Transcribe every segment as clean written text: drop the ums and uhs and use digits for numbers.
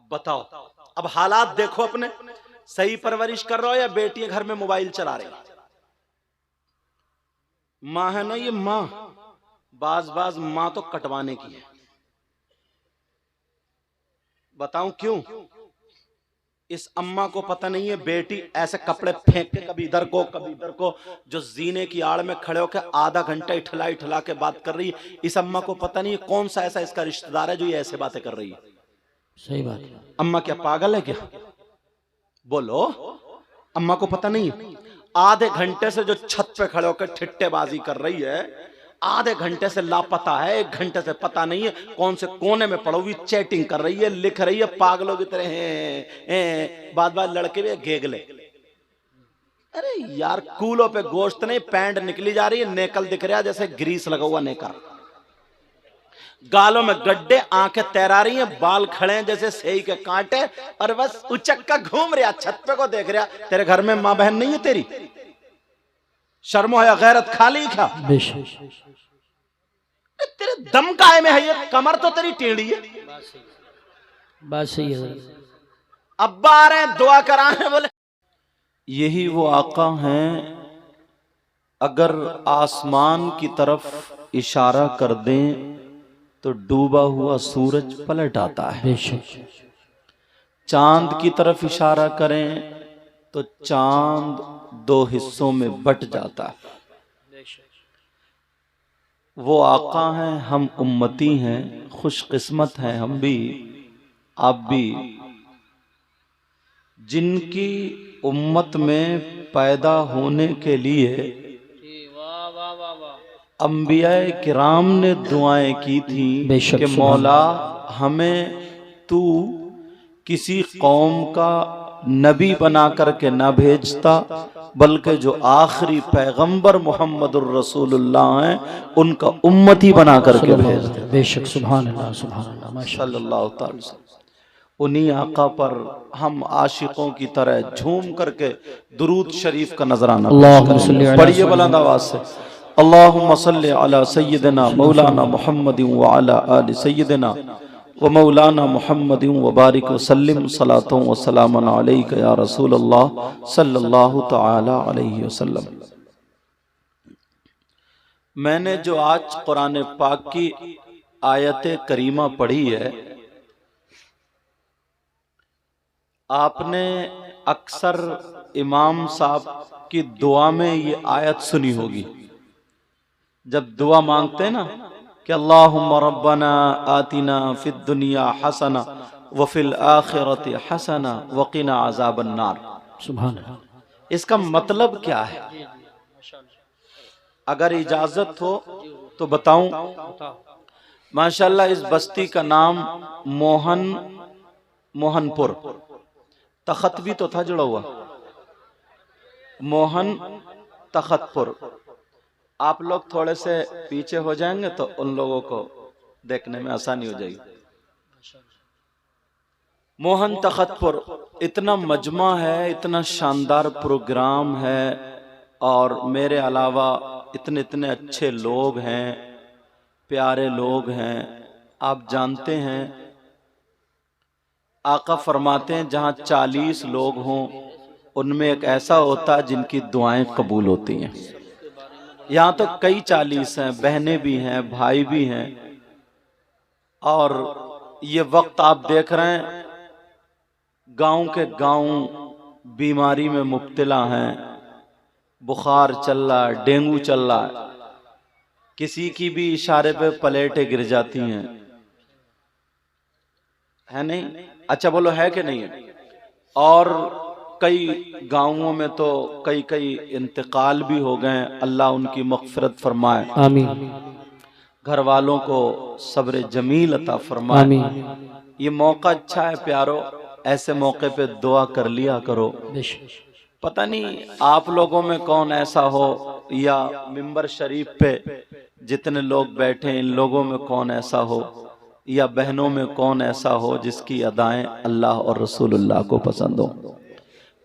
अब बताओ, अब हालात देखो अपने, सही परवरिश कर रहे हो या बेटियां घर में मोबाइल चला रही? माँ है ना ये माँ, बाज बाज माँ तो कटवाने की है। बताऊं क्यों? इस अम्मा को पता नहीं है बेटी ऐसे कपड़े फेंक के कभी इधर को कभी इधर को, जो जीने की आड़ में खड़े होकर आधा घंटा इठला इठला के बात कर रही है। इस अम्मा को पता नहीं है कौन सा ऐसा इसका रिश्तेदार है जो ये ऐसे बातें कर रही है। सही बात है। अम्मा क्या पागल है क्या? बोलो, अम्मा को पता नहीं है? आधे घंटे से जो छत पे खड़े होकर ठिट्टेबाजी कर रही है, आधे घंटे से लापता है, 1 घंटे से पता नहीं है कौन से कोने में पड़ी हुई चैटिंग कर रही है, लिख रही है पागलों की तरह हैं, बात बात लड़के भी गेगले। अरे यार, कूलों पे गोश्त नहीं, पैंट निकली जा रही है, नेकल दिख रहा है जैसे ग्रीस लगा हुआ नेकर, गालों में गड्ढे, आंखें तैरा रही हैं, बाल खड़े हैं जैसे सेई के कांटे, और बस उचक्का घूम रहा, छत पे को देख रहा। तेरे घर में माँ बहन नहीं है तेरी? शर्मो है गैरत खाली क्या? तेरे दम काय में है ये? कमर तो तेरी टेढ़ी है। बात सही है। अब्बा आ रहे हैं, दुआ कराने बोले। यही वो आका हैं, अगर आसमान की तरफ इशारा कर दें तो डूबा हुआ सूरज पलट आता है। चांद की तरफ इशारा करें तो चांद 2 हिस्सों में बट जाता है। वो आका हैं, हम उम्मती हैं, खुशकिस्मत हैं हम भी आप भी, जिनकी उम्मत में पैदा होने के लिए अंबियाए किराम ने दुआएं की थी कि मौला हमें तू किसी कौम का नबी बना करके न भेजता, बल्कि जो आखिरी पैगंबर मोहम्मदुर रसूलुल्लाह हैं उनका उम्मती बना करके भेजते। बेशक, सुभान अल्लाह, सुभान अल्लाह, सल्लल्लाहु अलैहि वसल्लम। उन्हीं आका पर हम आशिकों की तरह झूम करके दुरूद शरीफ का नजराना पढ़िए बुलंद आवाज से। अल्लाहुम्मा सल्ली अला सय्यिदना मौलाना मुहम्मदिन व अला आलि सय्यिदना व मौलाना मुहम्मदिन व बारिक व सल्लिम सलातों व सलामन अलैका या रसूल अल्लाह सल्लल्लाहु तआला अलैहि वसल्लम। मैंने जो आज कुरान पाक की आयत करीमा पढ़ी है, आपने अक्सर इमाम साहब की दुआ में ये आयत सुनी होगी। जब दुआ मांगते हैं ना कि अल्लाहुम्मा रब्बना आतिना फिद दुनिया हसना व फिल आखिरति हसना व क़िना अज़ाबन नार। सुभान अल्लाह। इसका मतलब क्या है? अगर इजाजत हो तो बताऊं। माशाल्लाह इस बस्ती का नाम मोहनपुर, तखत भी तो था जुड़ा हुआ, मोहन तखतपुर। आप लोग थोड़े से पीछे हो जाएंगे तो उन लोगों को देखने में आसानी हो जाएगी। मोहन तखतपुर इतना मजमा है, इतना शानदार प्रोग्राम है, और मेरे अलावा इतने इतने अच्छे लोग हैं, प्यारे लोग हैं। आप जानते हैं आका फरमाते हैं जहां 40 लोग हों उनमें एक ऐसा होता है जिनकी दुआएं कबूल होती हैं। यहाँ तो कई 40 हैं, बहनें भी हैं, भाई भी हैं, और ये वक्त आप देख रहे हैं गांव के गांव बीमारी में मुब्तला हैं, बुखार चल रहा है, डेंगू चल रहा है, किसी की भी इशारे पे प्लेटें गिर जाती हैं, है नहीं? अच्छा बोलो, है कि नहीं है? और कई गांवों में तो कई इंतकाल भी हो गए। अल्लाह उनकी मग़फ़िरत फरमाए, आमीन। घर वालों को सब्र जमील अता फरमाए। ये मौका अच्छा है प्यारो, ऐसे मौके पे दुआ कर लिया करो। पता नहीं आप लोगों में कौन ऐसा हो, या मिंबर शरीफ पे जितने लोग बैठे इन लोगों में कौन ऐसा हो, या बहनों में कौन ऐसा हो जिसकी अदाएं अल्लाह और रसूलुल्लाह को पसंद हो।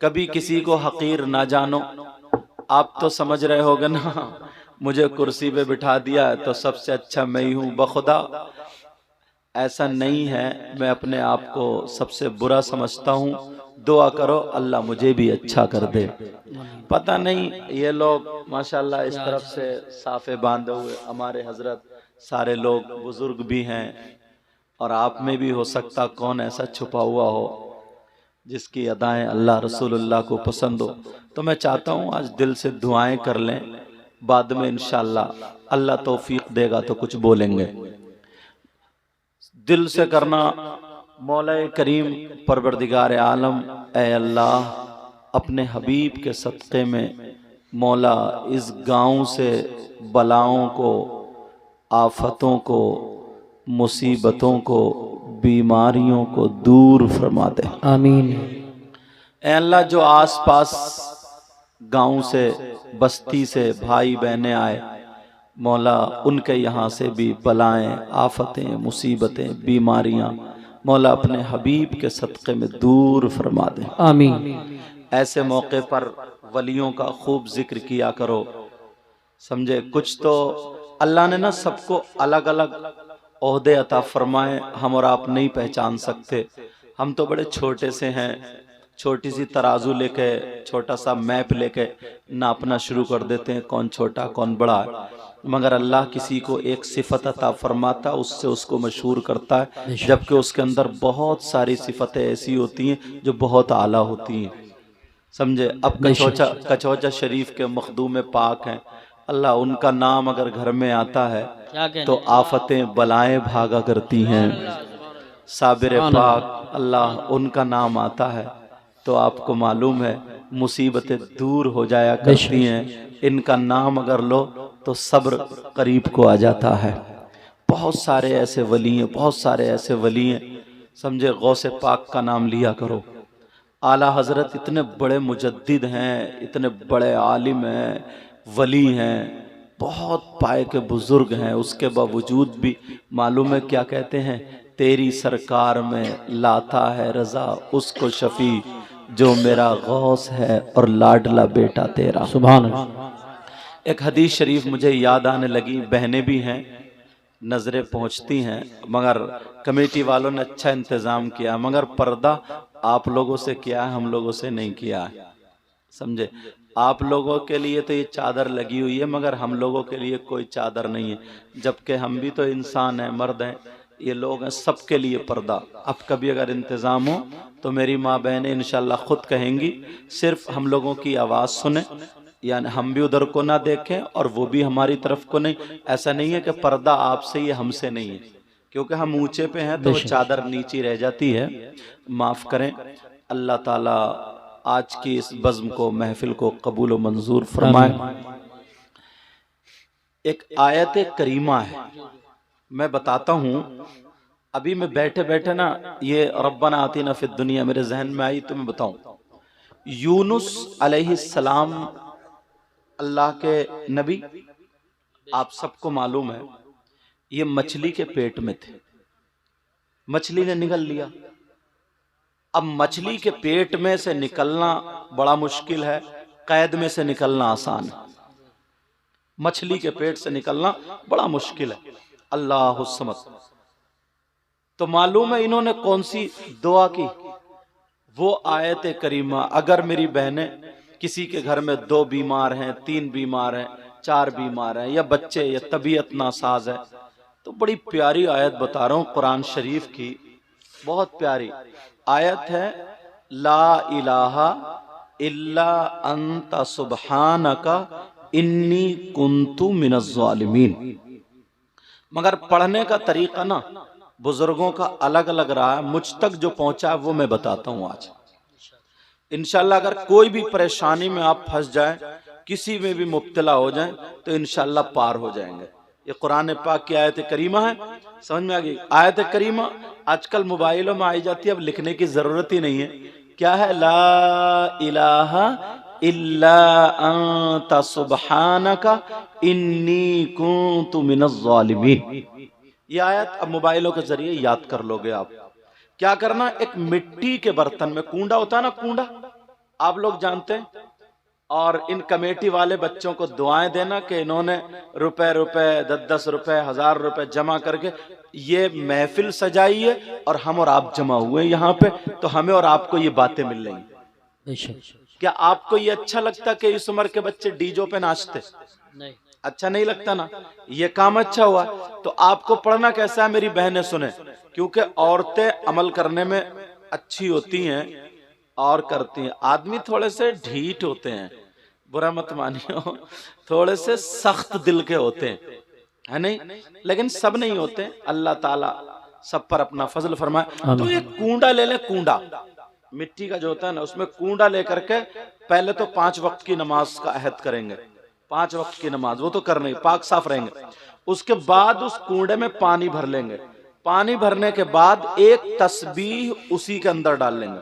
कभी किसी को हकीर ना जानो। आप तो समझ रहे होगे ना, मुझे कुर्सी पे बिठा दिया है तो सबसे अच्छा मैं ही हूं। बखुदा ऐसा नहीं है, मैं अपने आप को सबसे बुरा समझता हूँ। दुआ करो अल्लाह मुझे भी अच्छा कर दे। पता नहीं ये लोग माशाल्लाह इस तरफ से साफे बांधे हुए, हमारे हजरत सारे लोग बुजुर्ग भी हैं, और आप में भी हो सकता कौन ऐसा छुपा हुआ हो जिसकी अदाएं अल्लाह रसूलुल्लाह को पसंद हो। तो मैं चाहता हूँ आज दिल से दुआएं कर लें, बाद में इंशाअल्लाह अल्लाह तौफीक देगा तो कुछ बोलेंगे। दिल से करना। मौला करीम परवरदिगार आलम, ए अल्लाह अपने हबीब के सदक़े में मौला इस गांव से बलाओं को, आफतों को, मुसीबतों को, बीमारियों को दूर फरमा दे। आमीन। ए अल्लाह जो आस पास गांव से, बस्ती से भाई बहनें आए, मौला उनके यहाँ से भी बलाएं, आफतें, मुसीबतें, बीमारियां मौला अपने हबीब के सदक़े में दूर फरमा दे। आमीन। ऐसे मौके पर वलियों का खूब जिक्र किया करो। समझे, कुछ तो अल्लाह ने ना सबको अलग अलग ओहदे अता फरमाए, हम और आप नहीं पहचान सकते। हम तो बड़े छोटे से हैं, छोटी सी तराजू लेके, छोटा सा मैप लेके नापना शुरू कर देते हैं कौन छोटा कौन बड़ा है। मगर अल्लाह किसी को एक सिफत अता फरमाता, उससे उसको मशहूर करता है, जबकि उसके अंदर बहुत सारी सिफतें ऐसी होती हैं जो बहुत आला होती हैं। समझे, अब कचौचा शरीफ के मखदूम पाक हैं, अल्लाह उनका नाम अगर घर में आता है तो आफतें बलाएं भागा करती हैं। साबिर पाक अल्लाह उनका नाम आता है तो आपको मालूम है मुसीबतें दूर हो जाया करती हैं। इनका नाम अगर लो तो सब्र करीब को आ जाता है। बहुत सारे ऐसे वली हैं, बहुत सारे ऐसे वली हैं। समझे, गौसे पाक का नाम लिया करो। आला हजरत इतने बड़े मुजद्दिद हैं, इतने बड़े आलिम हैं, वली हैं, बहुत पाए के बुजुर्ग हैं, उसके बावजूद भी मालूम है क्या कहते हैं, तेरी सरकार में लाता है रजा उसको शफी जो मेरा गौस है और लाडला बेटा तेरा। सुभान अल्लाह। एक हदीस शरीफ मुझे याद आने लगी, बहनें भी हैं, नजरें पहुंचती हैं, मगर कमेटी वालों ने अच्छा इंतजाम किया, मगर पर्दा आप लोगों से किया है, हम लोगों से नहीं किया है। समझे, आप लोगों के लिए तो ये चादर लगी हुई है, मगर हम लोगों के लिए कोई चादर नहीं है, जबकि हम भी तो इंसान हैं, मर्द हैं, ये लोग हैं, सबके लिए पर्दा। अब कभी अगर इंतज़ाम हो तो मेरी माँ बहनें इंशाल्लाह खुद कहेंगी, सिर्फ हम लोगों की आवाज़ सुने, यानी हम भी उधर को ना देखें और वो भी हमारी तरफ को नहीं। ऐसा नहीं है कि पर्दा आपसे ही हमसे नहीं है, क्योंकि हम ऊंचे पे हैं तो वो चादर नीचे रह जाती है। माफ़ करें। अल्लाह ताला आज की इस बज़्म को, महफिल को कबूल व मंजूर फरमाए। एक आयत करीमा है, मैं बताता हूँ। अभी मैं बैठे बैठे ना ये रब्बना आतिना फिद दुनिया मेरे जहन में आई, तो मैं बताऊं। यूनुस अलैहिस्सलाम अल्लाह के नबी, आप सबको मालूम है, ये मछली के पेट में थे, मछली ने निगल लिया। अब मछली के पेट में से निकलना बड़ा मुश्किल है, कैद में से निकलना आसान है। मछली के पेट से निकलना बड़ा मुश्किल है। अल्लाह समद। तो मालूम है इन्होंने कौन सी दुआ की? वो आयत करीमा। अगर मेरी बहनें किसी के घर में 2 बीमार हैं, 3 बीमार हैं, 4 बीमार हैं, या बच्चे, या तबीयत नासाज है, तो बड़ी प्यारी आयत बता रहा हूँ कुरान शरीफ की, बहुत प्यारी आयत है। ला इलाहा इल्ला अंता सुब्हानका इन्नी कुन्तु मिनज़ ज़ालिमीन। मगर पढ़ने का तरीका ना बुजुर्गों का अलग अलग रहा है, मुझ तक जो पहुंचा है वो मैं बताता हूं आज। इंशाल्लाह अगर कोई भी परेशानी में आप फंस जाए, किसी में भी मुब्तला हो जाए, तो इंशाल्लाह पार हो जाएंगे। ये कुरान पाक की आयत करीमा है, समझ में आ गई? आयत करीमा आजकल मोबाइलों में आई जाती है, अब लिखने की जरूरत ही नहीं है। क्या है? ला इलाहा इल्ला अंता सुब्हानका इन्नी कुन्तु मिनज़ ज़ालिमीन। ये आयत अब मोबाइलों के जरिए याद कर लोगे आप। क्या करना, एक मिट्टी के बर्तन में, कूंडा होता है ना, कूंडा आप लोग जानते हैं, और इन कमेटी वाले बच्चों को दुआएं देना कि इन्होंने रुपए 10-10 रुपए, 1000 रुपए जमा करके ये महफिल सजाई है और हम और आप जमा हुए हैं यहाँ पे, तो हमें और आपको ये बातें मिल रही हैं। बेशक। क्या आपको ये अच्छा लगता कि इस उम्र के बच्चे डीजो पे नाचते? नहीं। अच्छा नहीं लगता ना। ये काम अच्छा हुआ। तो आपको पढ़ना कैसा है मेरी बहनें सुने, क्योंकि औरतें अमल करने में अच्छी होती हैं और करती हैं। आदमी थोड़े से ढीठ होते हैं, बुरा मत मानियो, थोड़े से सख्त दिल के होते हैं, है नहीं? लेकिन सब नहीं होते। अल्लाह ताला सब पर अपना फजल फरमाए। तो ये कूंडा ले ले, कूंडा मिट्टी का जो होता है ना, उसमें कूंडा लेकर के पहले तो 5 वक्त की नमाज का अहद करेंगे। 5 वक्त की नमाज वो तो करने, पाक साफ रहेंगे। उसके बाद उस कूंडे में पानी भर लेंगे। पानी भरने के बाद एक तस्बीह उसी के अंदर डाल लेंगे।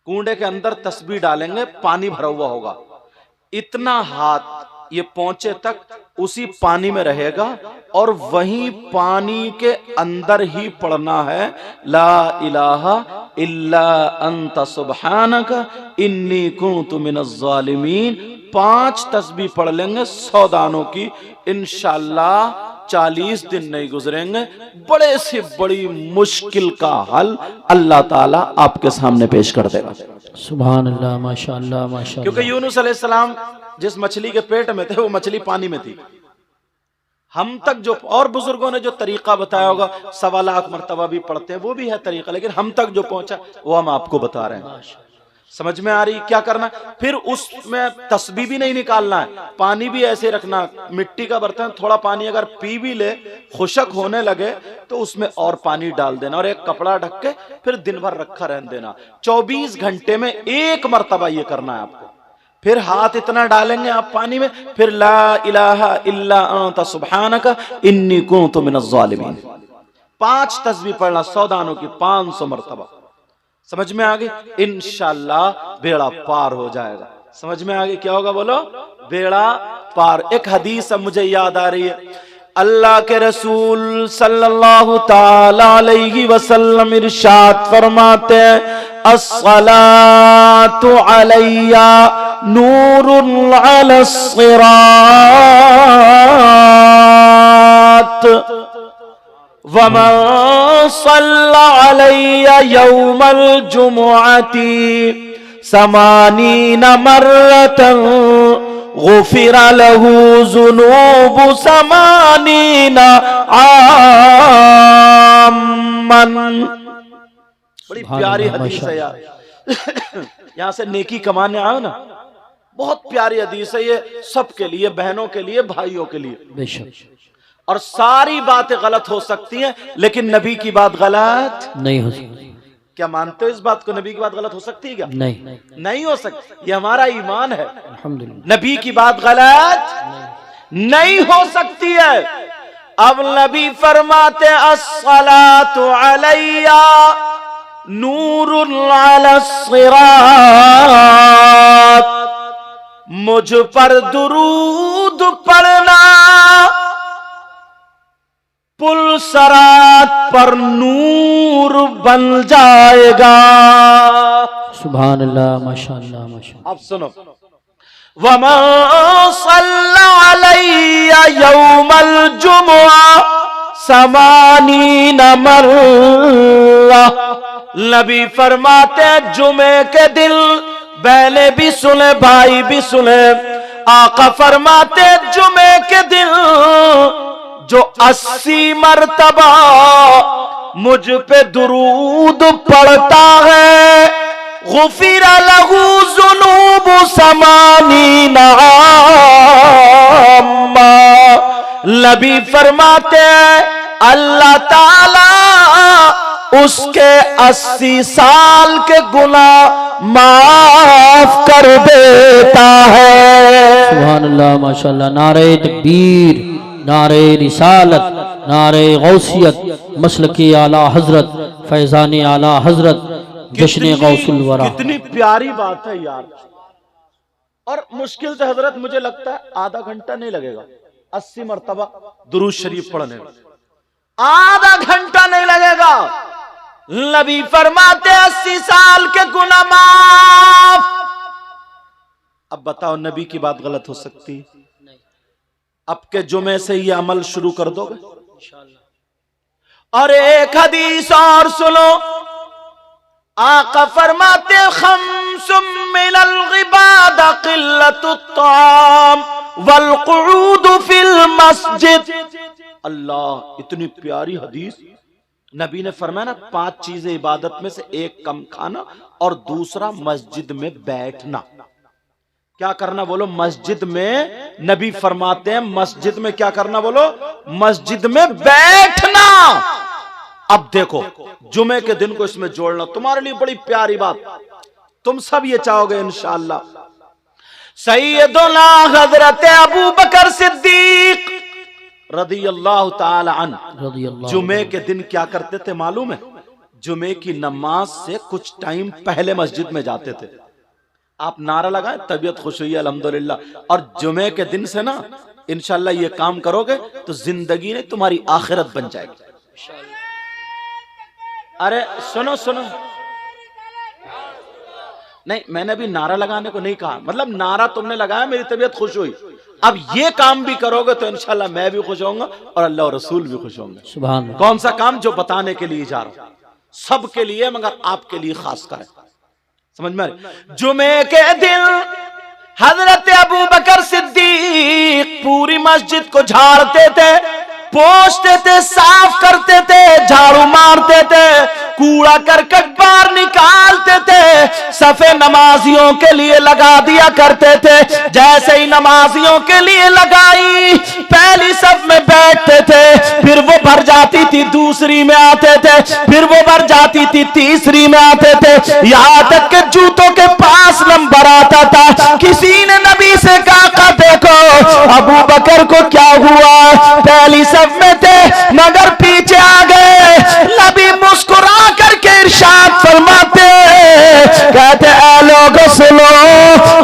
कूंडे के अंदर तस्बीह डालेंगे, पानी भरा हुआ होगा, इतना हाथ ये पहुंचे तक उसी पानी में रहेगा और वहीं पानी के अंदर ही पढ़ना है, ला इलाहा इल्ला अंत सुब्हानक इन्नी कुन्तु मिनज़ ज़ालिमीन। 5 तस्बीह पढ़ लेंगे 100 दानों की, इंशाअल्लाह 40 दिन नहीं गुजरेंगे, बड़े से बड़ी मुश्किल का हल अल्लाह ताला आपके सामने पेश कर देगा। सुभान अल्लाह, माशाअल्लाह माशाअल्लाह। क्योंकि यूनुस अलैहिस्सलाम जिस मछली के पेट में थे वो मछली पानी में थी। हम तक जो और बुजुर्गों ने जो तरीका बताया होगा, 1.25 लाख मरतबा भी पढ़ते हैं, वो भी है तरीका, लेकिन हम तक जो पहुंचा वो हम आपको बता रहे हैं। समझ में आ रही क्या करना? फिर उसमें तस्बीह भी नहीं निकालना है, पानी भी ऐसे रखना। मिट्टी का बर्तन, थोड़ा पानी अगर पी भी ले, खुशक होने लगे तो उसमें और पानी डाल देना और एक कपड़ा ढक के फिर दिन भर रखा रहने देना। 24 घंटे में 1 मरतबा ये करना है आपको। फिर हाथ इतना डालेंगे आप पानी में, फिर ला इलाहा इल्ला अंत सुब्हानक इन्नी कुन्तु मिनज़ ज़ालिमीन। 5 तस्बीह पढ़ना 100 दानों की 500 मरतबा। समझ में आ गई? इंशाअल्लाह बेड़ा पार हो जाएगा। समझ में आ गई क्या होगा? बोलो, बेड़ा पार। एक हदीस अब मुझे याद आ रही है, अल्लाह के रसूल सल्लल्लाहु ताला अलैहि वसल्लम इरशाद फरमाते हैं, अस्सलातु अलैया नूरुन अलस सिरात वमन सल्ला अलैया यौमल जुमुअती समानीन मर्रतन गुफिर लहू ज़ुनूबु समानीन आमन। बड़ी प्यारी हदीस है यार। यहां से नेकी कमाने आओ ना, बहुत प्यारी हदीस है ये, सबके लिए, बहनों के लिए, भाइयों के लिए। बेशक। और सारी बातें गलत हो सकती हैं, लेकिन नबी की बात गलत नहीं हो सकती। क्या मानते हो इस बात को? नबी की बात गलत हो सकती है क्या? नहीं, नहीं हो सकती। ये हमारा ईमान है। अल्हम्दुलिल्लाह। नबी की बात गलत नहीं हो सकती है। अब नबी फरमाते अस्सलातु अलैया नूरुन अलस सिरात, मुझ पर दुरूद पढ़ना पुल सरात पर नूर बन जाएगा। सुभान अल्लाह, माशाअल्लाह माशाअल्लाह। अब सुनो, वमन सल्ला अलैया यौमल जुमुआ समानीन मर्रा। नबी फरमाते जुमे के दिन, बहने भी सुने, भाई भी सुने, आका फरमाते जुमे के दिन जो 80 मरतबा मुझ पे दुरूद पढ़ता है, गुफिर लहू ज़ुनूबु समानीन आम्मा। नबी फरमाते हैं अल्लाह ताला उसके 80 साल के गुनाह माफ कर देता है। सुभान अल्लाह, माशाअल्लाह। नारे तकबीर, नारे रिसालत, नारे गौसियत, मसलकी आला हजरत, फैजानी आला हजरत, जश्न गौसुल वरा। कितनी प्यारी बात है यार। और मुश्किल से हजरत मुझे लगता है आधा घंटा नहीं लगेगा 80 मरतबा दुरूद शरीफ पढ़ने में, आधा घंटा नहीं लगेगा। नबी फरमाते 80 साल के गुनाह माफ। अब बताओ नबी की बात गलत हो सकती? अब के जुमे से ये अमल शुरू कर दोगे? और एक हदीस और सुनो, आका फरमाते खम्सुम मिनल गिबादा क़िल्लतुत ताम वल क़ुऊद फिल मस्जिद। अल्लाह, इतनी प्यारी हदीस। नबी ने फरमाया ना, 5 चीजें इबादत में से, एक कम खाना और दूसरा मस्जिद में बैठना। क्या करना बोलो? मस्जिद में, नबी फरमाते हैं मस्जिद में क्या करना बोलो? मस्जिद में बैठना। अब देखो, जुमे के दिन को इसमें जोड़ना तुम्हारे लिए बड़ी प्यारी बात, तुम सब ये चाहोगे इंशाअल्लाह। सैयदुना हजरत अबू बकर सिद्दीक रदियल्लाहु ताला अन्हु जुमे के दिन क्या करते थे मालूम है? जुमे की नमाज से कुछ टाइम पहले मस्जिद में जाते थे। आप नारा लगाएं, तबीयत खुश हुई अल्हम्दुलिल्लाह। और जुमे के दिन से ना इंशाअल्लाह ये काम करोगे तो जिंदगी नहीं तुम्हारी आखिरत बन जाएगी। अरे सुनो सुनो, नहीं मैंने अभी नारा लगाने को नहीं कहा, मतलब नारा तुमने लगाया मेरी तबीयत खुश हुई। अब ये काम भी करोगे तो इंशाल्लाह मैं भी खुश होऊंगा और अल्लाह और रसूल भी खुश होंगे। सुभान अल्लाह। कौन सा काम? जो बताने के लिए जा रहा हूं, सबके लिए मगर आपके लिए खास कर, समझ में? जुमे के दिन हजरत अबू बकर सिद्दीक पूरी मस्जिद को झाड़ते थे, पोंछते थे, साफ करते थे, झाड़ू मारते थे, कूड़ा करकट बाहर निकालते थे, सफे नमाजियों के लिए लगा दिया करते थे। जैसे ही नमाजियों के लिए लगाई, पहली सफ में बैठते थे, फिर वो भर जाती थी, दूसरी में आते थे, फिर वो भर जाती थी, तीसरी में आते थे, यहां तक कि जूतों के पास नंबर आता था। किसी ने नबी से कहा, देखो अबू बकर को क्या हुआ, पहली सफ में थे मगर पीछे आ गए। नबी मुस्कुरा करके इरशाद फरमाते, कहते ऐ लोग सुनो,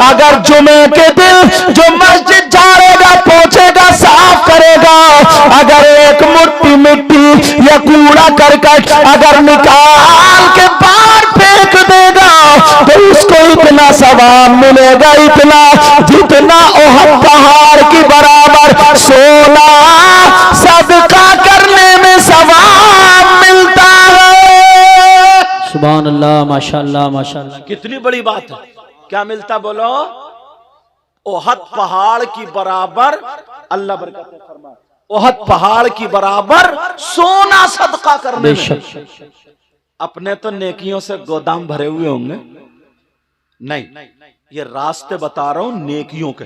अगर जुमे के दिन जो मस्जिद झाड़ेगा, पोंछेगा, साफ करेगा, अगर एक मुट्ठी मिट्टी या कूड़ा करकट अगर निकाल के बाहर फेंक देगा तो उसको इतना सवाब मिलेगा, इतना जितना ओहद पहाड़ की बराबर सोना सदका करने में सवाब मिलता है। सुभान अल्लाह, माशाअल्लाह माशाअल्लाह। कितनी बड़ी बात है। क्या मिलता बोलो? ओहद पहाड़ की बराबर, अल्लाह बरकत फरमाए, ओहद पहाड़ की बराबर सोना सदका करने में। अपने तो नेकियों से गोदाम भरे हुए होंगे, नहीं, ये रास्ते बता रहा हूं नेकियों के,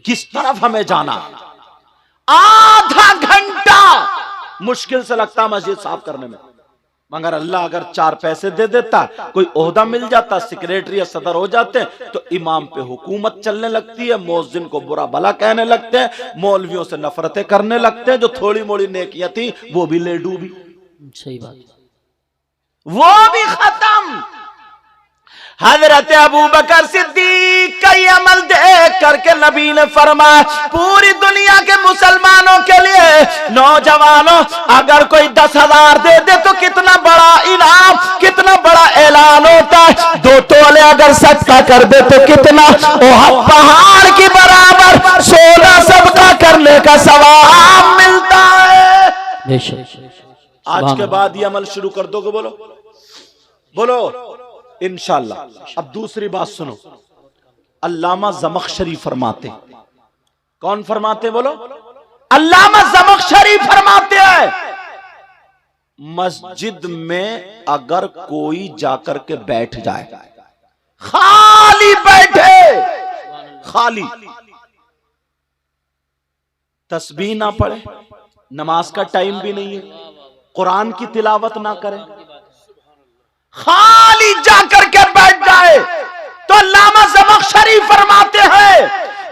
किस तरफ हमें जाना। आधा घंटा मुश्किल से लगता मस्जिद साफ करने में, मगर अल्लाह अगर 4 पैसे दे देता, कोई ओहदा मिल जाता, सेक्रेटरी या सदर हो जाते, तो इमाम पे हुकूमत चलने लगती है, मुअज्जिन को बुरा भला कहने लगते हैं, मौलवियों से नफरतें करने लगते हैं, जो थोड़ी मोड़ी नेकियां थी वो भी ले डूबी। सही बात, वो भी खत्म। हजरत अबू बकर सिद्दीक का ये अमल देख करके नबी ने फरमाया, पूरी दुनिया के मुसलमानों के लिए, नौजवानों, अगर कोई 10,000 दे दे तो कितना बड़ा इनाम, कितना बड़ा ऐलान होता है। 2 तोले अगर सदका कर दे तो कितना ओहद पहाड़ की बराबर सोना सदका करने का सवाब मिलता है। आज के बाद ये अमल शुरू कर दोगे? बोलो बोलो इंशाअल्लाह। अब दूसरी बात सुनो, अल्लामा ज़मख़शरी फरमाते, कौन फरमाते बोलो? अल्लामा ज़मख़शरी फरमाते हैं, मस्जिद में अगर कोई जाकर के बैठ जाए, खाली बैठे, खाली, तस्बीह ना पढ़े, नमाज का टाइम भी नहीं है, कुरान की तिलावत ना करे, खाली जाकर के बैठ जाए, तो अल्लामा ज़मख़शरी फरमाते हैं,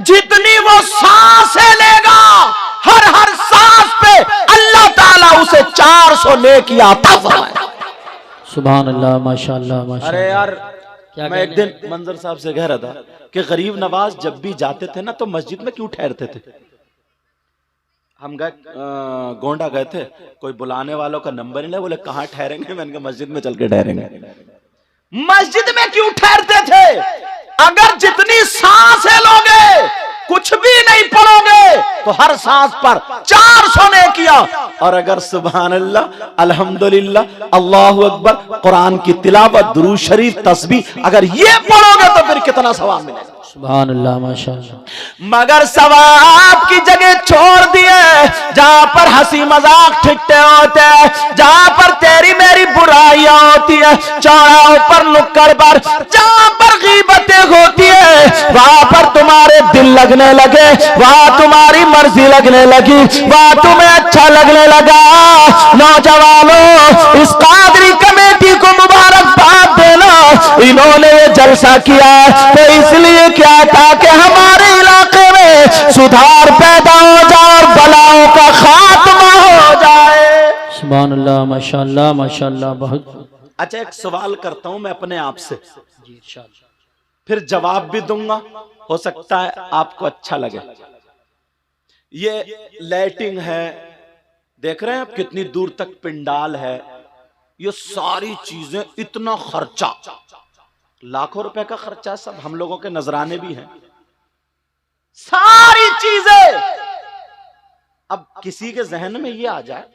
जितनी वो सांसें लेगा, हर सांस पे अल्लाह ताला उसे 400 नेकियां अता फरमाए। सुभान अल्लाह, माशाअल्लाह माशाअल्लाह। अरे यार, मैं एक दिन मंजर साहब से कह रहा था कि गरीब नवाज जब भी जाते थे ना तो मस्जिद में क्यों ठहरते थे? हम गए गोंडा गए थे, कोई बुलाने वालों का नंबर ही नहीं, बोले कहाँ ठहरेंगे? मैंने कहा मस्जिद में चल के ठहरेंगे। मस्जिद में क्यों ठहरते थे? अगर जितनी सांसें लोगे कुछ भी नहीं पढ़ोगे तो हर सांस पर 400 ने किया। और अगर सुभान अल्लाह, अल्हम्दुलिल्लाह, अल्लाहु अकबर, कुरान की तिलावत, दुरूद शरीफ, तस्बीह अगर ये पढ़ोगे तो फिर कितना सवाब मिलेगा। सुभान अल्लाह, माशाअल्लाह। मगर सवाब की जगह छोड़ दिए जहां पर हंसी मजाक ठिट्ठे होते हैं, जहां पर तेरी मेरी बुराइयां होती है, चौराहों पर नुक्कड़ पर जहां पर गीबतें होती है, वहां पर तुम्हारे दिल लगने लगे, वहां तुम्हारी मर्जी लगने लगी, वहां तुम्हें अच्छा लगने लगा। नौजवानों, इस कादरी कमेटी को मुबारकबाद देना, इन्होंने ये जलसा किया तो इसलिए क्या, ताकि हमारे इलाके में सुधार पैदा हो जाए और बलाओं का खात्मा हो जाए। सुभान अल्लाह, माशाअल्लाह, माशाअल्लाह। बहुत अच्छा, एक सवाल करता हूं मैं अपने आप से, जी, इंशाअल्लाह। फिर जवाब भी दूंगा, हो सकता है आपको अच्छा लगे। ये लाइटिंग है, देख रहे हैं आप कितनी दूर तक पिंडाल है, ये सारी चीजें, इतना खर्चा, लाखों रुपए का खर्चा, सब हम लोगों के नजराने भी हैं, सारी चीजें। अब किसी के जहन में ये आ जाए,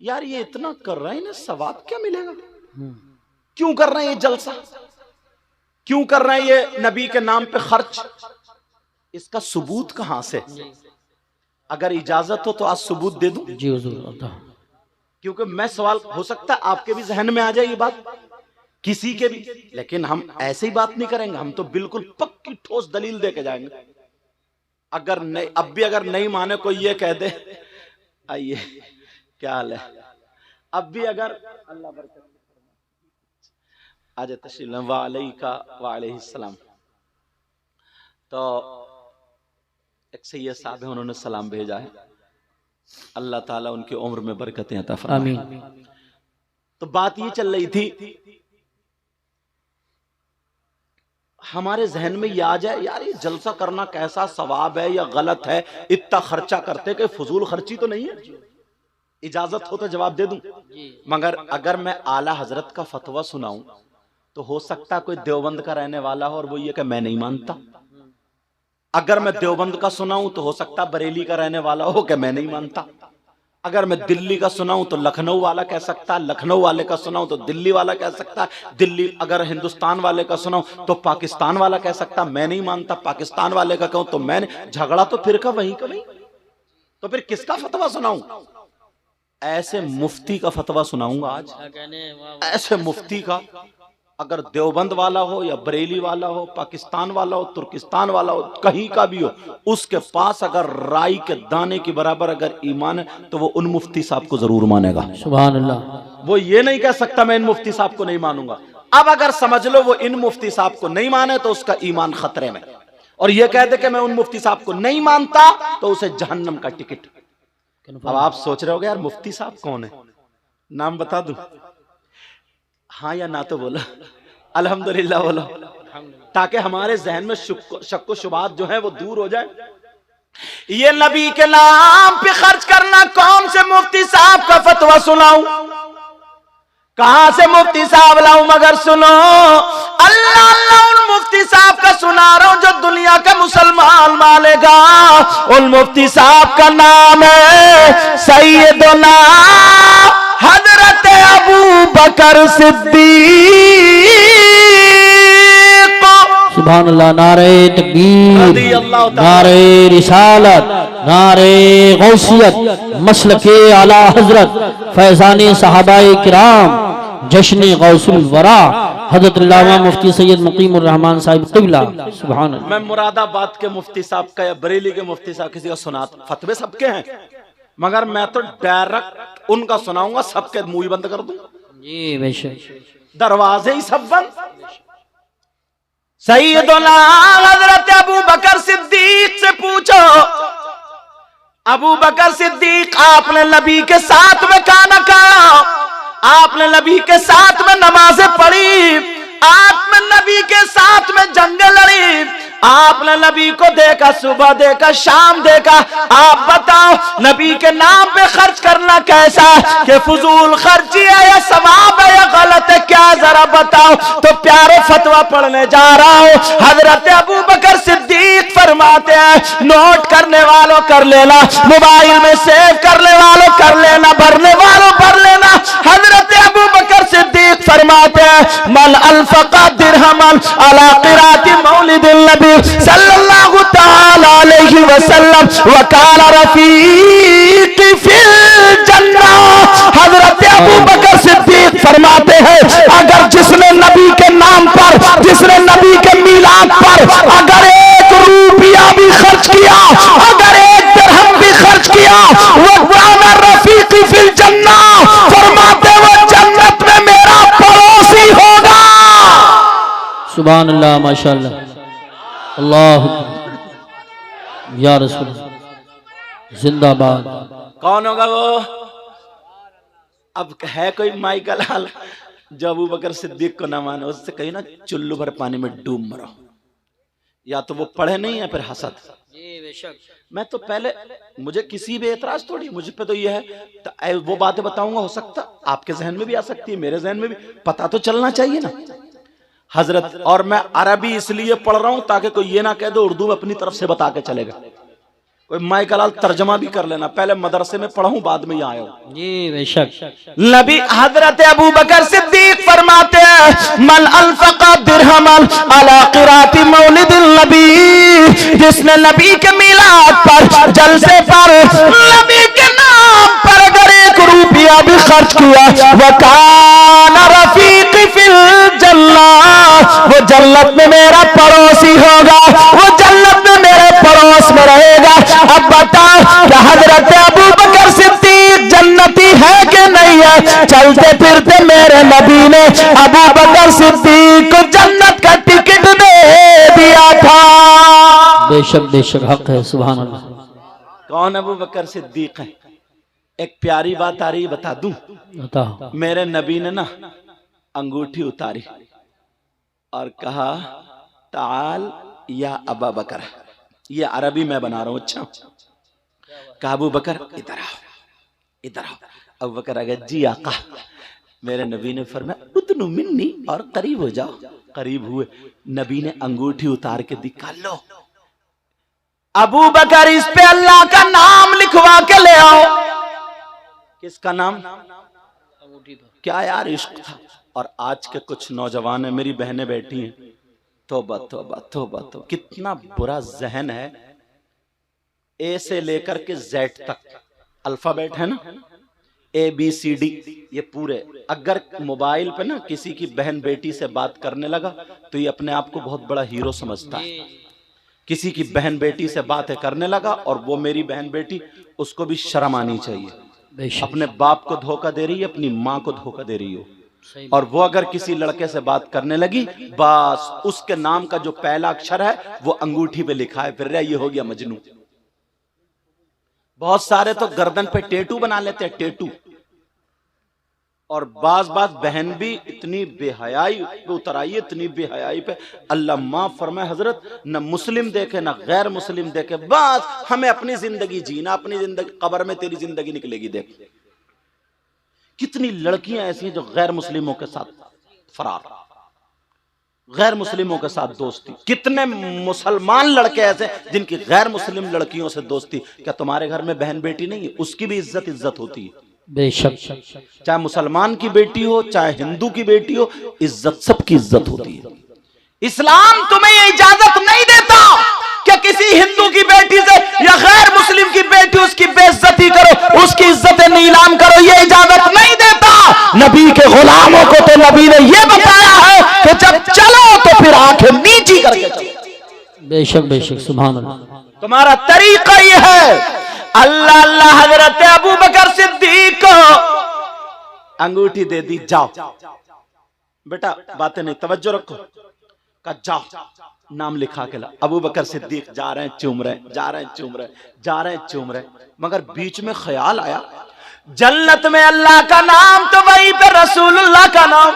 यार ये इतना कर रहे हैं, इन्हें सवाब क्या मिलेगा, क्यों कर रहे हैं ये जलसा, क्यों कर रहे हैं ये नबी के नाम पे खर्च, इसका सबूत कहां से? अगर इजाजत हो तो आज सबूत दे दूं। जी हुजूर। क्योंकि मैं सवाल, हो सकता है आपके भी जहन में आ जाए ये बात, किसी के भी, लेकिन हम ऐसे ही बात नहीं करेंगे, हम तो बिल्कुल पक्की ठोस दलील दे के जाएंगे। अगर नहीं, अब भी अगर नहीं माने कोई ये कह दे, आइए क्या हाल है, अब भी अगर अल्लाह बरकत आज तशरीफ वालेका वालेहिस्सलाम, तो एक सैयद साहब है, उन्होंने सलाम भेजा है, अल्लाह ताला उनकी उम्र में बरकतें अता फरमाए। आमीन। तो बात ये चल रही थी, हमारे जहन में ये आ जाए, यार ये जलसा करना कैसा सवाब है या गलत है, इतना खर्चा करते कि फजूल खर्ची तो नहीं है। इजाजत हो तो जवाब दे दूं, मगर अगर मैं आला हजरत का फतवा सुनाऊं तो हो सकता है कोई देवबंद का रहने वाला हो और वो ये कि मैं नहीं मानता। अगर मैं देवबंद का सुनाऊं तो हो सकता है बरेली का रहने वाला हो कि मैं नहीं मानता। अगर मैं दिल्ली का सुनाऊं तो लखनऊ वाला कह सकता है, लखनऊ वाले का सुनाऊं तो दिल्ली वाला कह सकता है, दिल्ली अगर हिंदुस्तान वाले का सुनाऊं तो पाकिस्तान वाला कह सकता मैं नहीं मानता, पाकिस्तान वाले का कहूं तो मैं नहीं। झगड़ा तो फिर का वहीं का वहीं, तो फिर किसका फतवा सुनाऊं? ऐसे मुफ्ती का फतवा सुनाऊंगा आज, ऐसे मुफ्ती का। अगर देवबंद वाला हो या बरेली वाला हो, पाकिस्तान वाला हो, तुर्किस्तान वाला हो, कहीं का भी हो, उसके पास अगर राई के दाने के बराबर अगर ईमान है तो वो उन मुफ्ती साहब को जरूर मानेगा। सुभान अल्लाह। वो ये नहीं कह सकता मैं इन मुफ्ती साहब को नहीं मानूंगा। अब अगर समझ लो वो इन मुफ्ती साहब को नहीं माने तो उसका ईमान खतरे में, और ये कह दे कि मैं उन मुफ्ती साहब को नहीं मानता तो उसे जहन्नम का टिकट। अब आप सोच रहे होगे यार मुफ्ती साहब कौन है, नाम बता दूं? हाँ या ना तो बोलो, अल्हम्दुलिल्लाह बोलो, ताकि हमारे जहन में शक व शुबात जो है वो दूर हो जाए। ये नबी के नाम पे खर्च करना, कौन से मुफ्ती साहब का फतवा सुनाऊं, कहां से मुफ्ती साहब लाऊं? मगर सुनो, अल्लाह अल्लाह उन मुफ्ती साहब का सुना रहा हूं जो दुनिया का मुसलमान मानेगा। उन मुफ्ती साहब का नाम है सैयदना हजरत अबू बकर सिद्दीक। सुभान अल्लाह। नारे तकबीर, नारे रिसालत, नारे गौसियत, मसलके आला हजरत, फैजाने सहाबाए किराम, जश्न गौसुल वरा, हजरत अल्लामा मुफ्ती सैयद मुकीमुर रहमान साहिब क़िबला। सुभान अल्लाह। मैं मुरादाबाद के मुफ्ती साहब का या बरेली के मुफ्ती साहब किसी का सुना, फतवे सबके हैं, मगर मैं तो डायरेक्ट उनका सुनाऊंगा, सबके मुंह बंद कर दूंगा। जी बेशक, दरवाजे ही सब बंद। सैयदना हजरत अबू बकर सिद्दीक से पूछो, अबू बकर सिद्दीक आपने नबी के साथ में खाना खाया, आपने नबी के साथ में नमाजें पढ़ी, आपने नबी के साथ में जंग लड़ी, आपने नबी को देखा, सुबह देखा, शाम देखा। आप बताओ नबी के नाम पे खर्च करना कैसा, कि फजूल खर्ची है या सवाब है या गलत है, क्या जरा बताओ। तो प्यारे फतवा पढ़ने जा रहा हूं। हजरत अबू बकर सिद्दीक सिद्दीक फरमाते हैं, नोट करने वालों कर लेना, मोबाइल में सेव करने वालों कर लेना, भरने वालों भर लेना। हजरत अबू बकर सिद्दीक फरमाते हैं, मन अनफका दिरहमन अला क़िराअति मौलिदिन नबी सल्लल्लाहु तआला अलैहि वसल्लम व कान रफीक़ी फिल जन्नह। हजरत अबू बकर सिद्दीक फरमाते हैं, अगर जिसने नबी के नाम पर, जिसने नबी के मिलाद पर अगर 1 रुपया भी खर्च किया, अगर 1 दिरहम भी खर्च किया, वो काना रफीक़ी फिल जन्नह, फरमाते वो जन्नत में मेरा पड़ोसी होगा। सुभान अल्लाह, माशाअल्लाह, अल्लाह या रसूल जिंदाबाद। कौन होगा वो? अब है कोई माई का लाल जो अबू बकर सिद्दीक को ना माने? उससे कहीं ना चुल्लू भर पानी में डूब मरो। या तो वो पढ़े नहीं है फिर हसद। मैं तो पहले, मुझे किसी भी एतराज थोड़ी, मुझ पे तो ये है तो वो बातें बताऊंगा, हो सकता आपके जहन में भी आ सकती है, मेरे जहन में भी, पता तो चलना चाहिए ना हजरत। और मैं अरबी इसलिए पढ़ रहा हूं ताकि कोई ये ना कह दो उर्दू में अपनी तरफ से बता के चलेगा। कोई माई का लाल तर्जमा भी कर लेना, पहले मदरसे में पढ़ा हूं, बाद में यहाँ आया हूं। जी बेशक। नबी हजरत अबू बकर सिद्दीक फरमाते हैं, मन अनफका दिरहमन अला क़िराअति मौलिदिन नबी, जिसने नबी के मिलाद पर, जलसे पर, नबी के नाम पर अगर 1 रुपया भी खर्च किया, वो काना रफीक़ी फिल जन्नह, वो जन्नत में मेरा पड़ोसी होगा, वो जन्नत में मेरे पड़ोस में रहेगा। अब बताओ क्या हजरत अबू बकर सिद्दीक जन्नती है कि नहीं है? चलते फिरते मेरे नबी ने अबू बकर सिद्दीक को जन्नत का टिकट दे दिया था। बेशक बेशक हक है, सुभान अल्लाह। कौन अबू बकर सिद्दीक है? एक प्यारी बात आ रही, बता दूं? बताओ। मेरे नबी ने ना अंगूठी उतारी और कहा, ताल या अबा बकर। ये अरबी मैं बना रहा हूं। अच्छा, कहा अबू बकर इधर आओ, इधर आओ। अबू बकर आ गए, जी आका। मेरे नबी ने फरमाया, उतनु मिन्नी, और करीब हो जाओ। करीब हुए, नबी ने अंगूठी उतार के दिखा, लो अबू बकर, इस पे अल्लाह का नाम लिखवा के ले आओ। किसका नाम? क्या यार इश्क था। और आज के कुछ नौजवान है, मेरी बहनें बैठी हैं, तौबा तौबा तौबा तौबा, कितना बुरा जहन है। ए से लेकर के जेड तक अल्फाबेट है ना, ABCD, ये पूरे। अगर मोबाइल पे ना किसी की बहन बेटी से बात करने लगा तो ये अपने आप को बहुत बड़ा हीरो समझता है। किसी की बहन बेटी से बातें करने लगा, और वो मेरी बहन बेटी, उसको भी शर्म आनी चाहिए। अपने बाप को धोखा दे रही है, अपनी माँ को धोखा दे रही हो। और वो अगर किसी लड़के से बात करने लगी, बस उसके नाम का जो पहला अक्षर है वो अंगूठी पे लिखा है, फिर ये हो गया मजनू। बहुत सारे तो गर्दन पे टेटू बना लेते हैं, टेटू। और बाज बहन भी इतनी बेहयाई पे उतर आई है, इतनी बेहयाई पे, अल्लाह माफ फरमाए हजरत, न मुस्लिम देखे न गैर मुस्लिम देखे, बस हमें अपनी जिंदगी जीना, अपनी जिंदगी, कब्र में तेरी जिंदगी निकलेगी। देख कितनी लड़कियां ऐसी हैं जो गैर मुस्लिमों के साथ फरार, गैर मुस्लिमों के साथ दोस्ती। कितने मुसलमान लड़के ऐसे जिनकी गैर मुस्लिम लड़कियों से दोस्ती। क्या तुम्हारे घर में बहन बेटी नहीं है? उसकी भी इज्जत होती है, बेशक। चाहे मुसलमान की बेटी हो, चाहे हिंदू की बेटी हो, इज्जत, सबकी इज्जत होती है। इस्लाम तुम्हें ये इजाजत नहीं देता कि किसी हिंदू की बेटी से या गैर मुस्लिम की बेटी, उसकी बेइज्जती करो, उसकी इज्जत नीलाम करो, ये इजाजत नहीं देता। नबी के गुलामों को तो नबी ने ये बताया है कि जब चलो तो फिर आंखें नीची करके चलो। बेशक बेशक, सुभान अल्लाह। तुम्हारा तरीका ये है। अल्लाह अल्लाह, हजरत अबू बकर सिद्दीक को अंगूठी दे दी, जाओ बेटा, बातें नहीं, तवज्जो रखो। का जाओ, नाम लिखा के ला। अबू बकर सिद्दीक जा रहे हैं, चूम रहे, जा रहे हैं, चूम रहे, जा रहे हैं, चूम रहे। मगर बीच में ख्याल आया, जन्नत में अल्लाह का नाम तो वहीं पे रसूलुल्लाह का नाम।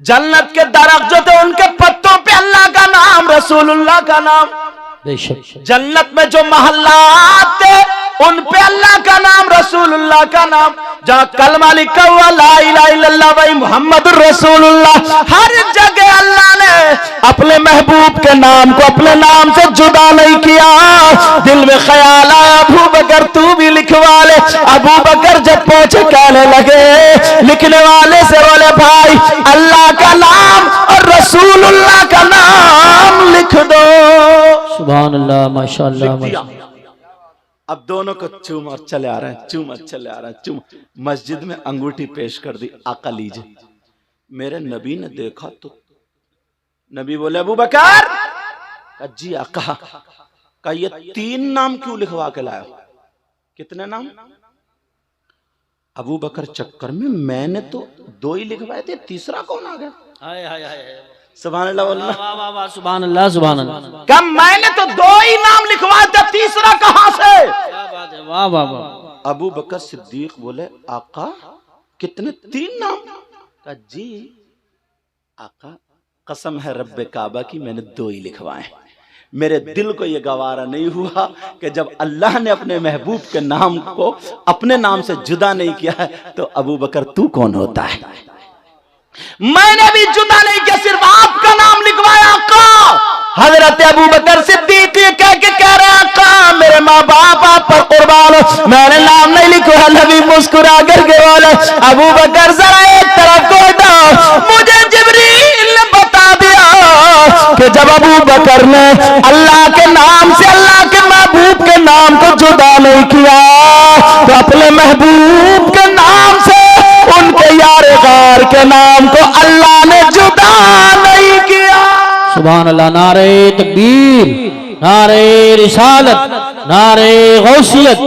जन्नत के दरख्त जो थे उनके पत्तों पे अल्लाह का नाम, रसूलुल्लाह का नाम। जन्नत में जो महल्लात थे उन पे अल्लाह का नाम, रसूलुल्लाह का नाम। जहाँ कलमा लिखा हुआ ला इलाहा इल्लल्लाह वही मुहम्मदुर रसूलुल्लाह, हर जगह अल्लाह ने अपने महबूब के नाम को अपने नाम से जुदा नहीं किया। दिल में ख्याल आया अबू बकर तू भी लिखवा ले। अबू बकर जब पहुंचे कहने लगे, लिखने वाले से बोले भाई अल्लाह का नाम और रसूलुल्लाह का नाम लिख दो। सुभान अल्लाह, माशाअल्लाह, माशाअल्लाह। अब दोनों को चूम और चले आ रहे हैं, चूम और चले आ रहे हैं, चूम। मस्जिद में अंगूठी पेश कर दी, आका लीजिए। मेरे नबी ने देखा तो नबी बोले अबू बकर, जी आका, का ये 3 नाम क्यों लिखवा के लाया? कितने नाम? अबू बकर चक्कर में मैंने तो 2 ही लिखवाए थे, तीसरा कौन आ गया? हाय हाय हाय, सुभान अल्लाह, वाह वाह वाह, सुभान अल्लाह, सुभान अल्लाह। कब मैंने तो 2 ही नाम लिखवाए थे, तीसरा कहां से? क्या बात है, वाह वाह वाह। अबू बकर सिद्दीक बोले आका कितने? 3 नाम? का जी आका कसम है रब्बे काबा की मैंने 2 ही लिखवाए। मेरे दिल को यह गवारा नहीं हुआ कि जब अल्लाह ने अपने महबूब के नाम को अपने नाम से जुदा नहीं किया है तो अबू बकर तू कौन होता है? मैंने भी जुदा नहीं किया, सिर्फ आपका नाम लिखवाया आका। हजरत अबू बकर सिद्दीक कह के कह रहे आका मेरे माँ बाप आप पर कुर्बान हो, मैंने नाम नहीं लिखवाया। नबी मुस्कुरा करके बोले अबू बकर जरा एक तरफ को हटाओ, मुझे जिब्रील ने बता दिया कि जब अबू बकर ने अल्लाह के नाम से अल्लाह के महबूब के नाम को जुदा नहीं किया तो अपने महबूब के नाम से उनके यार गार के नाम को अल्लाह ने जुदा नहीं किया। सुभान अल्लाह, नारे तकबीर, नारे रिसालत, नारे गौसियत,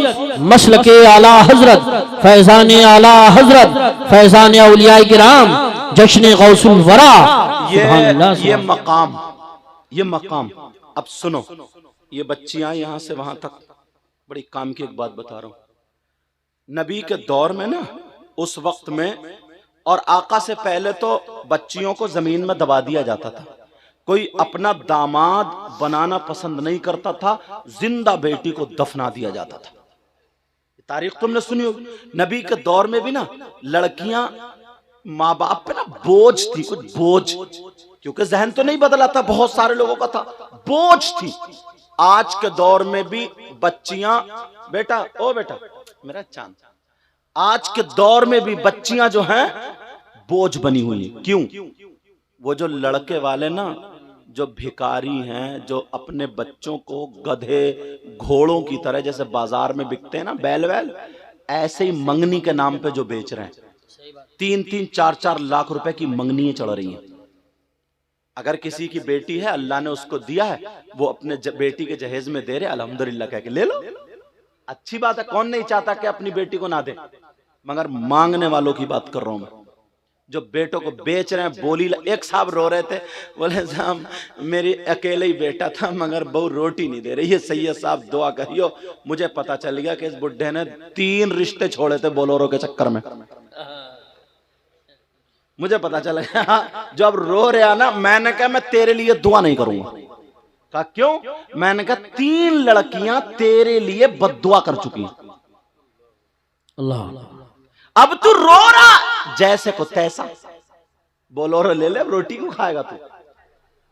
मसलके आला हजरत, फैजाने आला हजरत, फैजाने औलिया किराम, जश्न गौसुल वरा। ये मकाम अब सुनो, ये बच्चियां यहां से वहां तक, बड़ी काम की एक बात बता रहा हूं। नबी के दौर में ना, उस वक्त में और आका से पहले तो बच्चियों को जमीन में दबा दिया जाता था। कोई अपना दामाद बनाना पसंद नहीं करता था, जिंदा बेटी को दफना दिया जाता था। तारीख तुमने सुनी होगी। नबी के दौर में भी ना लड़कियां माँ बाप पे ना बोझ थी, कुछ बोझ, क्योंकि जहन तो नहीं बदला था, बहुत सारे लोगों का था, बोझ थी। आज के दौर में भी बच्चियां, बेटा ओ बेटा मेरा चांद, आज के दौर में भी बच्चियां जो हैं बोझ बनी हुई हैं। क्यों? वो जो लड़के वाले ना, जो भिखारी हैं, जो अपने बच्चों को गधे घोड़ों की तरह जैसे बाजार में बिकते हैं ना, बैल वैल, ऐसे ही मंगनी के नाम पे जो बेच रहे हैं। 3-3, 4-4 लाख रुपए की मंगनियां चढ़ रही हैं। अगर किसी की बेटी है, अल्लाह ने उसको दिया है, वो अपने बेटी के जहेज में दे रहे, अल्हम्दुलिल्लाह कह के ले लो, अच्छी बात है। कौन नहीं चाहता कि अपनी बेटी को ना दे, मगर मांगने वालों की बात कर रहा हूं मैं, जो बेटों को बेच रहे हैं। बोली एक साहब रो रहे थे, बोले साहब मेरी अकेले ही बेटा था मगर बहू रोटी नहीं दे रही है, सैयद साहब दुआ करियो। मुझे पता चल गया कि इस बुढ़े ने 3 रिश्ते छोड़े थे बोलोरो के चक्कर में। मुझे पता चला जो अब रो रहा ना, मैंने कहा मैं तेरे लिए दुआ नहीं करूंगा। कहा क्यों? मैंने कहा 3 लड़कियां तेरे लिए बद्दुआ कर चुकी हैं। अल्लाह, अब तू रो रहा जैसे को तैसा, बोलोरो ले ले, रोटी को खाएगा तू।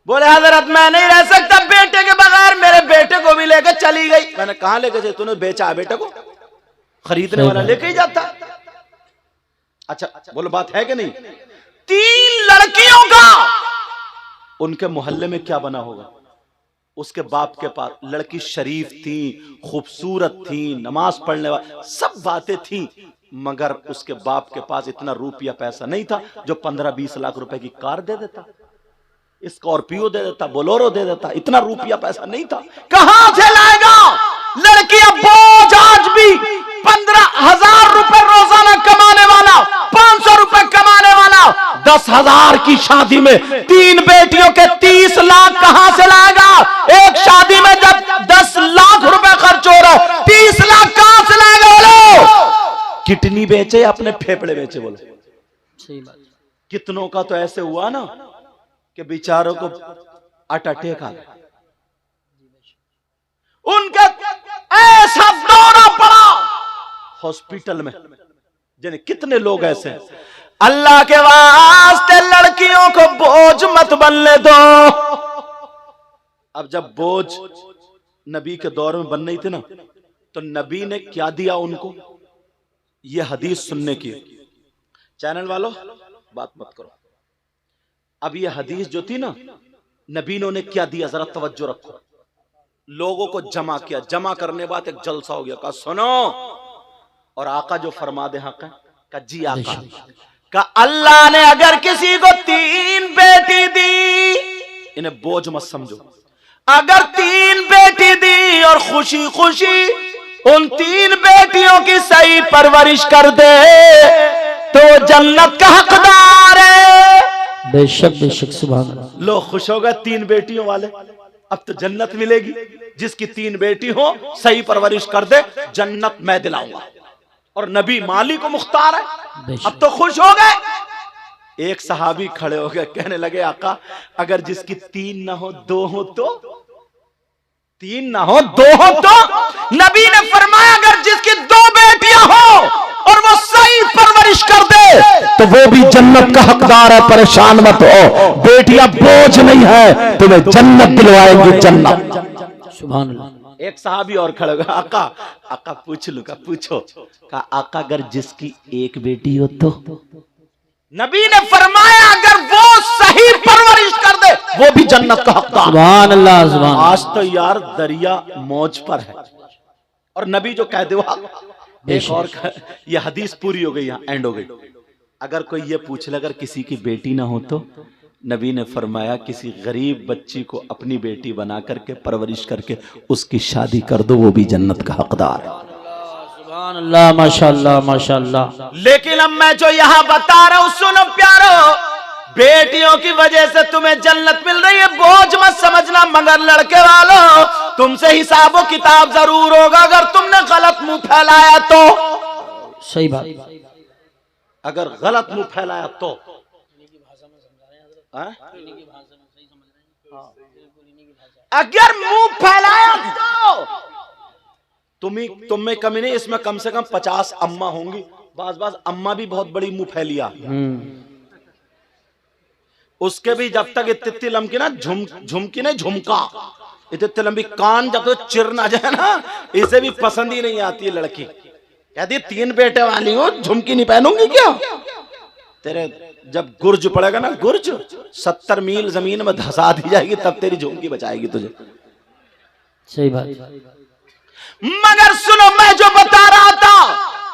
बोले हजरत मैं नहीं रह सकता बेटे के बगैर, मेरे बेटे को भी लेकर चली गई। मैंने कहा लेके जाए? तूने बेचा है बेटे को? खरीदने वाला लेके ही जाता। अच्छा बोलो बात है कि नहीं? 3 लड़कियों का उनके मोहल्ले में क्या बना होगा? उसके बाप के पास लड़की शरीफ थी, खूबसूरत थी, नमाज पढ़ने वाली, सब बातें थी, मगर उसके बाप के पास इतना रुपया पैसा नहीं था जो 15-20 लाख रुपए की कार दे देता, स्कॉर्पियो दे देता, बोलोरो दे देता। इतना रुपया पैसा नहीं था। कहां से लाएगा? लड़कियां बोझ, आज भी 15,000 रुपए रोजाना कमाने वाला, 500 रुपए कमाने वाला, 10,000 की शादी में 3 बेटियों के 30 लाख कहां से लाएगा? एक शादी में जब 10 लाख रुपए खर्च हो रहा है, 30 लाख कहां से लाएगा? बोलो, किडनी बेचे, अपने फेफड़े बेचे। बोलो सही बात। कितनों का तो ऐसे हुआ ना कि बेचारों को हार्ट अटैक आ गया, उनका ऐसा दौरा पड़ा हॉस्पिटल में। जाने कितने लोग ऐसे हैं। अल्लाह के वास्ते लड़कियों को बोझ मत बनने दो। अब जब बोझ नबी के दौर में बन रही थी ना, तो नबी ने क्या दिया उनको, ये हदीस सुनने की। चैनल वालों बात मत करो। अब ये हदीस जो थी ना, नबी ने उन्हें क्या दिया, जरा तवज्जो रखो। लोगों को जमा किया, जमा करने बाद एक जलसा हो गया, कहा सुनो, और आका जो फरमा दे हक है, कहा जी आका, कहा अल्लाह ने अगर किसी को 3 बेटी दी, इन्हें बोझ मत समझो, अगर 3 बेटी दी और खुशी खुशी उन 3 बेटियों की सही परवरिश कर दे तो जन्नत का हकदार है। बेशक सुभान अल्लाह। लोग खुश हो गए 3 बेटियों वाले, अब तो जन्नत मिलेगी। जिसकी 3 बेटी हो, सही परवरिश कर दे, जन्नत मैं दिलाऊंगा। और नबी माली को मुख्तार है, अब तो खुश हो गए। एक सहाबी खड़े हो गए, कहने लगे आका अगर जिसकी 3 ना हो 2 हो तो, 3 ना हो 2 हो तो। नबी ने फरमाया अगर जिसकी 2 बेटियां हो और वो सही परवरिश कर दे तो वो भी जन्नत का हकदार है। परेशान मत हो, बेटियां बोझ नहीं है, तुम्हें जन्नत दिलवाएंगी, जन्नत। सुभान अल्लाह। एक सहाबी और खड़े हो गए, आका पूछ लू, का पूछो, का आका अगर जिसकी 1 बेटी हो तो। नबी ने फरमाया अगर वो सही परवरिश कर दे वो भी जन्नत का हकदार। सुभान अल्लाह सुभान। आज तो यार दरिया मौज पर है, और नबी जो कह दे वो। एक और ये हदीस पूरी हो गई, यहाँ एंड हो गई। अगर कोई ये पूछ ले अगर किसी की बेटी ना हो तो, नबी ने फरमाया किसी गरीब बच्ची को अपनी बेटी बना करके परवरिश करके उसकी शादी कर दो, वो भी जन्नत का हकदार है। सुभान अल्लाह, माशाअल्लाह माशाअल्लाह। लेकिन अब मैं जो यहाँ बता रहा हूँ सुनो प्यारो, बेटियों की वजह से तुम्हें जन्नत मिल रही है, बोझ मत समझना। मगर लड़के वालों, तुमसे हिसाब व किताब जरूर होगा अगर तुमने गलत मुंह फैलाया तो। सही बात। अगर गलत मुंह फैलाया तो, अगर मुंह फैलाया तो तुम में कमी नहीं, इसमें कम से कम 50 अम्मा होंगी। बाज अम्मा भी बहुत बड़ी मुंह फैलिया, उसके भी जब तक इतनी लंबी ना झुमकी नहीं झुमका, इतनी लंबी कान जब तक चिर ना जाए ना, इसे भी पसंद ही नहीं आती है लड़की। कहती 3 बेटे वाली हो, झुमकी नहीं पहनूंगी क्या? तेरे जब गुर्ज पड़ेगा ना, गुर्ज 70 मील जमीन में धसा दी जाएगी, तब तेरी झुमकी बचाएगी तुझे। सही बात। मगर सुनो, मैं जो बता रहा था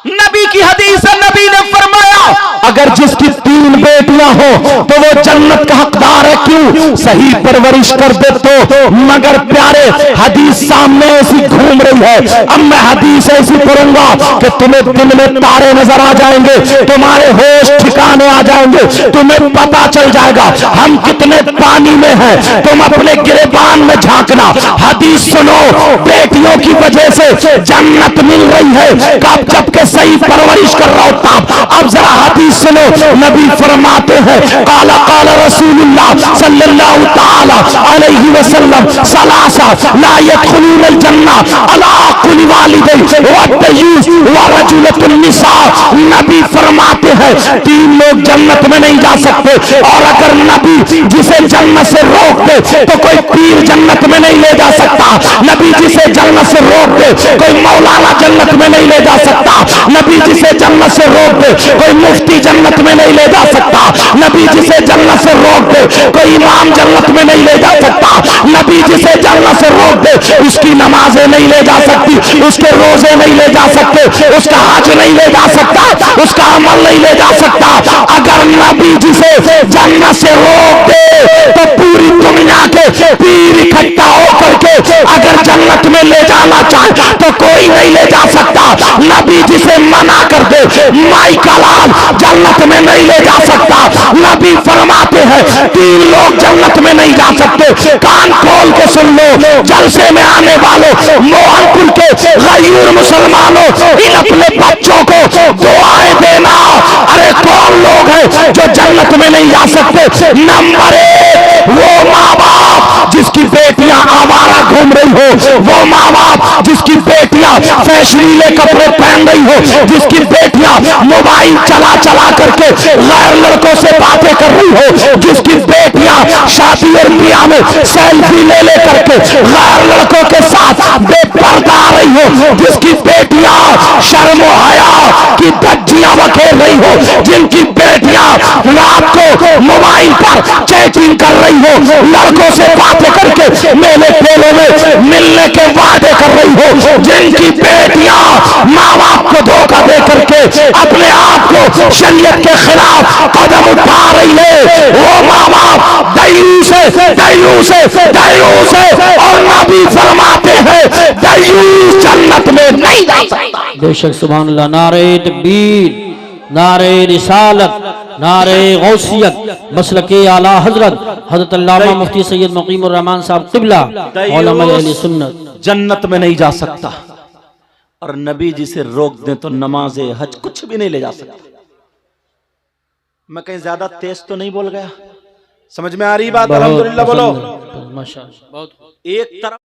नबी की हदीस है, नबी ने फरमाया अगर जिसकी 3 बेटियां हो तो वो जन्नत का हकदार है। क्यों? सही परवरिश कर दे तो। मगर प्यारे, हदीस सामने ऐसी घूम रही है, अब मैं हदीस ऐसी पढ़ूंगा कि तुम्हें दिन में तारे नजर आ जाएंगे, तुम्हारे होश ठिकाने आ जाएंगे, तुम्हें पता चल जाएगा हम कितने पानी में हैं, तुम अपने गिरेबान में झांकना। हदीस सुनो, बेटियों की वजह से जन्नत मिल रही है, कब जबकि सही परवरिश कर रहा होता। अब जरा हदीस सुनो, नबी फरमाते हैं काला काला रसूलुल्लाह सल्लल्लाहु ताला अलैहि वसल्लम सलासा ला यदखुलूनल जन्ना अला कुल्ली वालिदैन व तय्यूस व रजुलतुन निसा। नबी फरमाते हैं 3 लोग जन्नत में नहीं जा सकते, और अगर नबी जिसे जन्नत से रोक दे तो कोई पीर जन्नत में नहीं ले जा सकता। नबी जिसे जन्नत से रोक दे कोई मौलाना जन्नत में नहीं ले जा सकता। नबी जिसे जन्नत से रोक दे कोई मुफ्ती जन्नत में नहीं ले जा सकता। नबी जिसे जन्नत से रोक दे कोई इमाम जन्नत में नहीं ले जा सकता। नबी जिसे जन्नत से रोक दे उसकी नमाजें नहीं ले जा सकती, उसके रोजे नहीं ले जा सकते, उसका हज नहीं ले जा सकता, उसका अमल नहीं ले जा सकता। अगर नबी जिसे जन्नत से रोक दे तो पूरी दुनिया के पीर इकट्ठा होकर के अगर जन्नत में ले जाना चाहे तो कोई नहीं ले जा सकता। नबी जिसे मना कर दे माई का लाल जन्नत में नहीं ले जा सकता। नबी फरमाते हैं 3 लोग जन्नत में नहीं जा सकते। कान खोल के सुन लो, जलसे में आने वालों, मोहनपुर के गैर मुसलमानों, इन अपने बच्चों को दुआएं देना। अरे कौन लोग हैं जो जन्नत में नहीं जा सकते? नंबर 1 वो माँ बाप जिसकी बेटियां आवारा घूम रही हो, वो माँ बाप जिसकी बेटियां फैशनीले कपड़े पहन रही हो, जिसकी बेटियां मोबाइल चला चला करके गैर लड़कों से बातें कर रही हो, जिसकी बेटियां शादी और ब्याह में सेल्फी ले ले करके गैर लड़कों के साथ बेपर्दा रही हो, जिसकी बेटियां शर्म और हया की धज्जियां बखेर रही हो, जिनकी बेटियां रात को मोबाइल पर चैटिंग कर रही हो, लड़कों से बातें करके मेले ठेलों में मिलने के वादे कर रही हो, जिनकी बेटियां माँ बाप को धोखा दे करके अपने आप को शरीयत के खिलाफ कदम उठा रही है, वो माँ बाप दयूस है, दयूस है, दयूस है। और नबी फरमाते हैं दयूस जन्नत में नहीं जा सकता। बेशक सुभान अल्लाह। नारे तकबीर, नारे रिसालत, नारे गौसियत, मसलके आला हजरत हजरत अल्लामा मुफ्ती सैयद मुकीमुर रहमान साहब क़िबला उलमा अहले सुन्नत जन्नत में नहीं जा सकता। और नबी जी से रोक दें तो नमाज हज कुछ भी नहीं ले जा सकता। मैं कहीं ज्यादा तेज तो नहीं बोल गया? समझ में आ रही बात? अल्हम्दुलिल्लाह बोलो। माशाअल्लाह। बहुत एक तरफ